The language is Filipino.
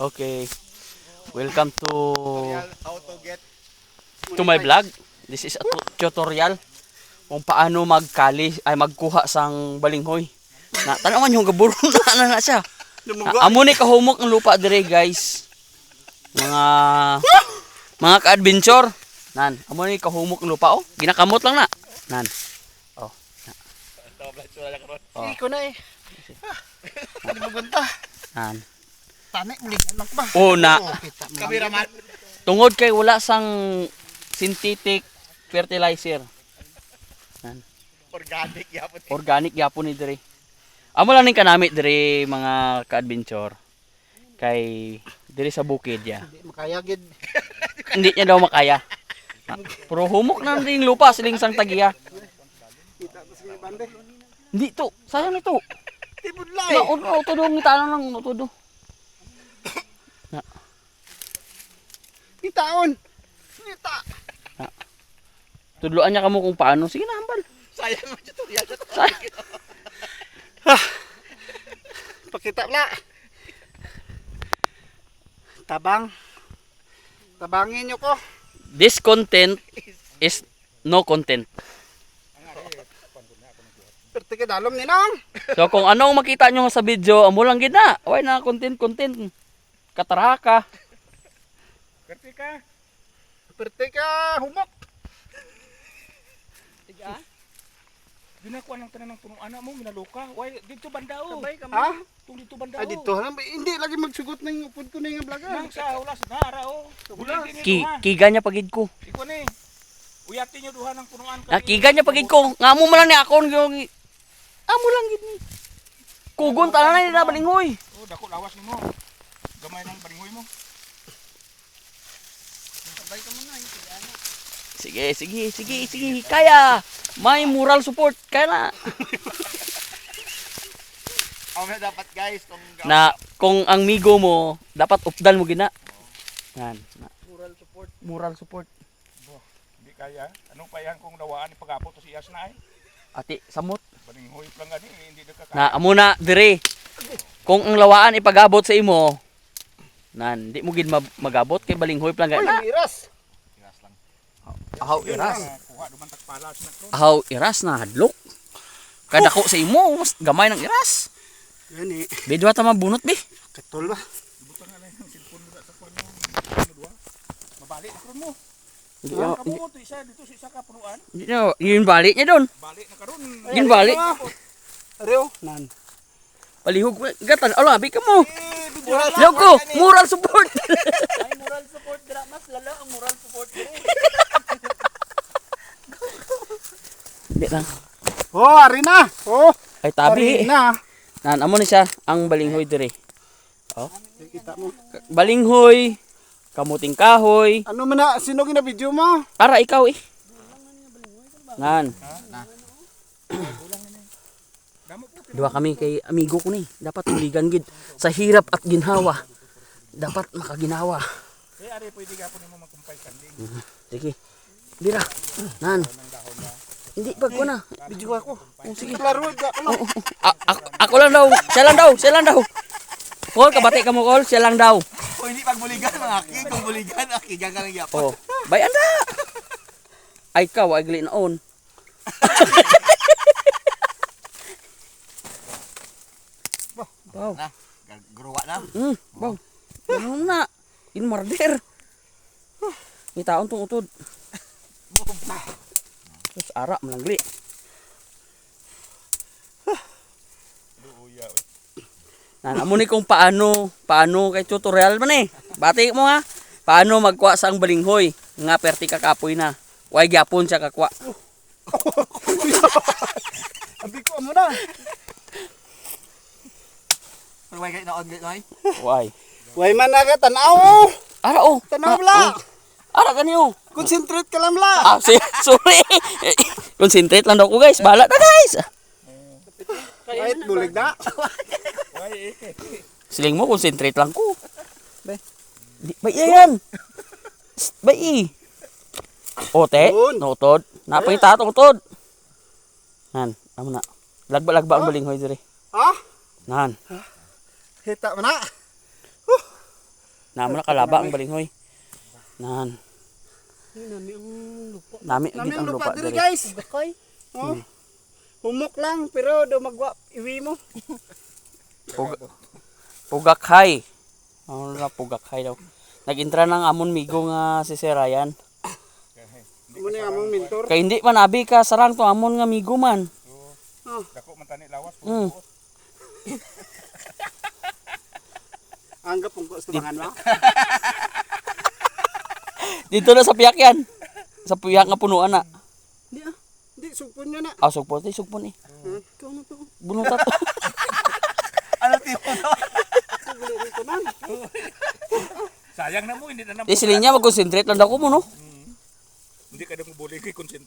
Okay, welcome How to get to my vlog. This is a tutorial kung paano magkuha sang balinghoy. Na tanawan yung gaburo na siya. Amo ni kahumok ng lupa dire, guys. Mga ka-adventure. Nan, amo ni kahumok ng lupa oh. Ginakamot lang na. Nan. Oh. Hindi ko na eh. Hindi magunta. Nan. Tani, muligan lang ba? Una, Kameraman. tungod kay wala sang synthetic fertilizer. Nan. Organic yapon. Organic yapon ni dire. Amo lang ning kanami dire mga ka-adventure. Kay dire sa bukid ya. Hindi makayagid. Hindi niya daw makaya. Puro humok na rin lupa siling sang tagiya. Kita ko sa bande. Hindi to, sayang ito. Tibudlay. Na uto ng tanang ng uto. Itaon. Kita. Tudloan niya kamo kung paano. Sige na, hambal. Sayang mo tutorial. Sayang. Pakita pala. Tabangin nyo ko. This content is no content. Perti ka dalom ni nang. So kung anong makita nyo sa video, amo lang gina. Why na content. Kataraka. Perti ka humok. Tiga. Ginakuha ng tanan ng punuan mo, minaluka. Why dito bandao? Sabay ka ha? Tung dito bandao. Ay dito na. Hindi lagi magsugot na yung upod ko na yung vlog. Nang sa ulas na arao. Kiga niya pagid ko. Iko ni. Uyati nyo duha ng punuan Kiga niya pagid ko. Nga mo man lang ni akon yung amo lang gid ni. Kugon tanan na ni na balinghoy. Oh, dako lawas nimo. Gamay ng balingoy mo. Sabay ka muna. Sige. Kaya. May moral support. Kaya na. Ako na dapat guys. Na kung ang migo mo, dapat updan mo gina. Yan. Moral support. Hindi kaya. Anong payan kung dawaan ipagapot to si Iyas na ay? Ati, samot. Balingoy lang gani, hindi na kakaya. Na amo na dire. Kung ang lawaan ipagabot sa imo, nan, di mo gid magabot kay balinghoy lang gana. Iras. Iras lang. Ahaw iras. Kuha duman takpalas na to. Ahaw iras na hadlok. Kadako sa imo, mas gamay ng iras. Gani. Bidwa ta mabunot bi. Katol ba? Butang na lang yung cellphone mo sa kuno. Duha. Mabalik na karon mo. Hindi Ah, kamu to isa dito sa isa ka punuan. yun balik niya doon. Balik na karon. Yun balik. Areo. Nan. Palihog gatan. Ala, bi ka mo. Moral Loko, moral support. Ay moral support dira mas lalo ang moral support dire. Di lang. Oh, ari na. Oh, Ay tabi. ari na. Nan amo ni siya ang balinghoy dire. Oh. Kita mo. Balinghoy, kamuting kahoy. Ano man na, sino gina video mo? Para ikaw eh. Nan. Dua kami kay amigo ko ni. Dapat tuligan gid sa hirap at ginhawa. Dapat makaginawa. Kaya ari pwede gapon nimo magkumpay kanding. Sige. Dira. Nan. Hindi pag ko na. Video ako. Oh, sige. Klaro ga ano. Ako lang daw. Siya lang daw. Kol, kabati ka mo, Kol. Siya lang daw. Oh, hindi pagbuligan ng aki, kung buligan aki gaga lang Oh. yapon. Bayan na. Ay ka, wag on. Wow. Na, gruwa na. Wow. Ano na? In murder. May taon tong utod. Terus ara malangli. Luya. Nan amo ni kung paano kay tutorial man eh. Bati mo ha. Paano magkuha sa ang balinghoy nga perti ka kapoy na. Way gyapon siya kakwa. Abi ko mo na. Pero way kay naon gid ay. Way. Way man na ka tanaw. Ara oh. Tanaw la. Ara kaniyo. Concentrate ka lang la. Sorry. Concentrate lang daw ko guys. Bahala na guys. Kahit bulig na. Why Siling mo concentrate lang ko. Bay. Bay yan. Bay. Ote, Yun. notod. Napay tatong utod. Nan, amo na. Lagba ang balinghoy dire. Ha? Nan. Hita man na. Naman na kalaba ang balinghoy. Nan. Nami ang lupa. Nami Nami gid ang ang lupa lupa diri diri. guys. Bakay. Oh. Humok lang pero do magwa iwi mo. Pugakhay. Ano na pugakhay daw. Nag-intra ng amon migo nga si Sir Ryan. Mo ni among mentor. Kay hindi man abi ka sarang to amon nga migo man. Dako man tani lawas. Mm. Anggap pong sa bangan mo. Dito na sa piyak yan. Sa piyak nga punuan na. Di ah. Di sugpon niya na. Ah, sugpon. Sugpon eh. Ikaw na to. Bunutat to. Ano tipo to? Siguro dito man. Sayang na mo hindi na Di sila niya mag-concentrate lang ako mo no. Hindi ka daw mo boleh kay concentrate.